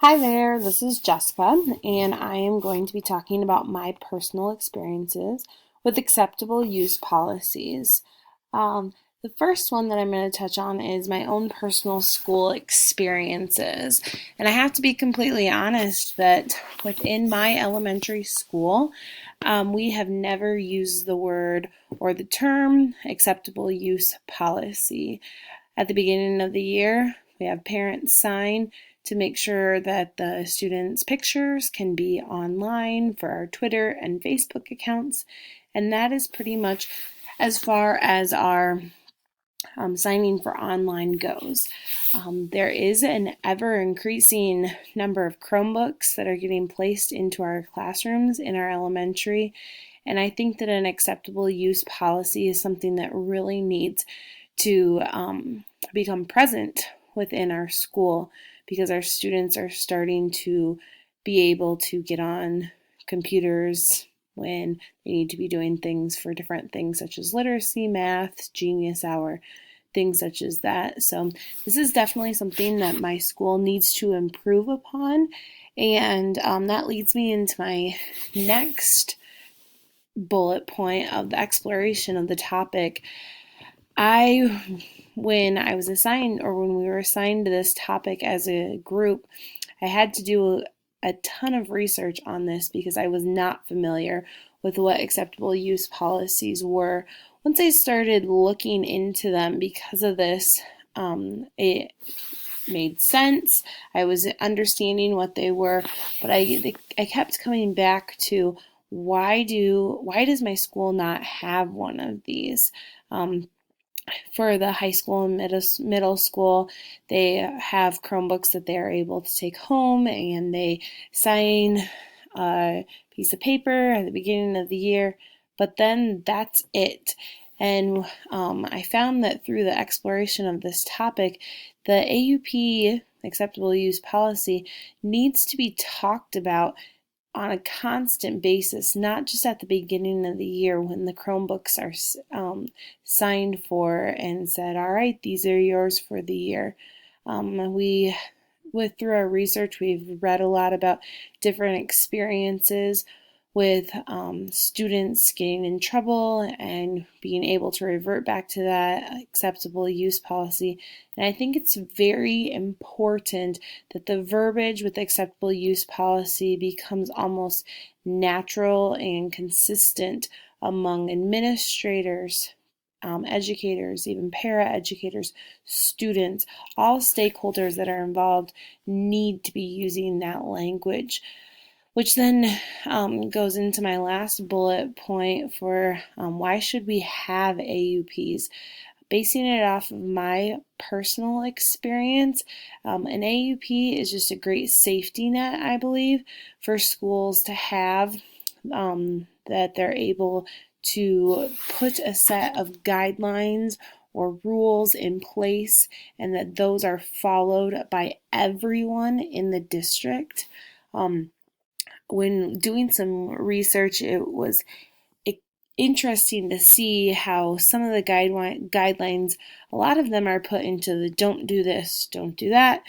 Hi there, this is Jessica, and I am going to be talking about my personal experiences with acceptable use policies. Um, the first one that I'm going to touch on is my own personal school experiences. And I have to be completely honest that within my elementary school, we have never used the word or the term acceptable use policy. At the beginning of the year, we have parents sign to make sure that the students' pictures can be online for our Twitter and Facebook accounts. And that is pretty much as far as our signing for online goes. There is an ever increasing number of Chromebooks that are getting placed into our classrooms in our elementary. And I think that an acceptable use policy is something that really needs to become present within our school because our students are starting to be able to get on computers when they need to be doing things for different things such as literacy, math, Genius Hour, things such as that. So this is definitely something that my school needs to improve upon. And that leads me into my next bullet point of the exploration of the topic. When I was assigned, or when we were assigned to this topic as a group, I had to do a ton of research on this because I was not familiar with what acceptable use policies were. Once I started looking into them because of this, it made sense. I was understanding what they were, but I kept coming back to why does my school not have one of these? For the high school and middle school, they have Chromebooks that they are able to take home, and they sign a piece of paper at the beginning of the year, but then that's it. And I found that through the exploration of this topic, the AUP, acceptable use policy, needs to be talked about on a constant basis, not just at the beginning of the year when the Chromebooks are signed for and said, all right, these are yours for the year. Through our research, we've read a lot about different experiences with students getting in trouble and being able to revert back to that acceptable use policy. And I think it's very important that the verbiage with the acceptable use policy becomes almost natural and consistent among administrators, educators, even para-educators, students, all stakeholders that are involved need to be using that language. Which then goes into my last bullet point for why should we have AUPs? Basing it off of my personal experience, an AUP is just a great safety net, I believe, for schools to have, that they're able to put a set of guidelines or rules in place and that those are followed by everyone in the district. When doing some research, it was interesting to see how some of the guidelines, a lot of them are put into the don't do this, don't do that,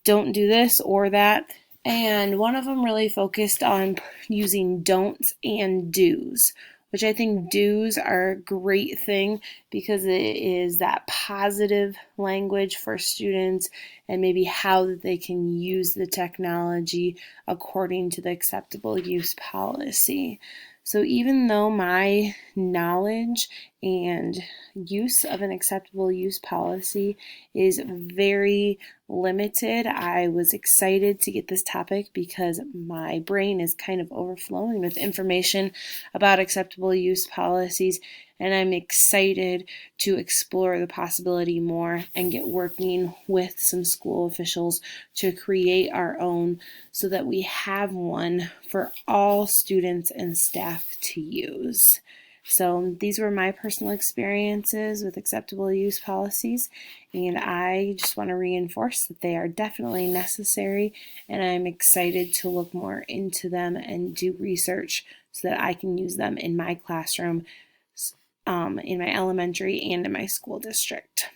don't do this or that. And one of them really focused on using don'ts and do's, which I think do's are a great thing because it is that positive language for students and maybe how they can use the technology according to the acceptable use policy. So even though my knowledge and use of an acceptable use policy is very limited, I was excited to get this topic because my brain is kind of overflowing with information about acceptable use policies, and I'm excited to explore the possibility more and get working with some school officials to create our own so that we have one for all students and staff to use. So these were my personal experiences with acceptable use policies, and I just want to reinforce that they are definitely necessary, and I'm excited to look more into them and do research so that I can use them in my classroom, in my elementary and in my school district.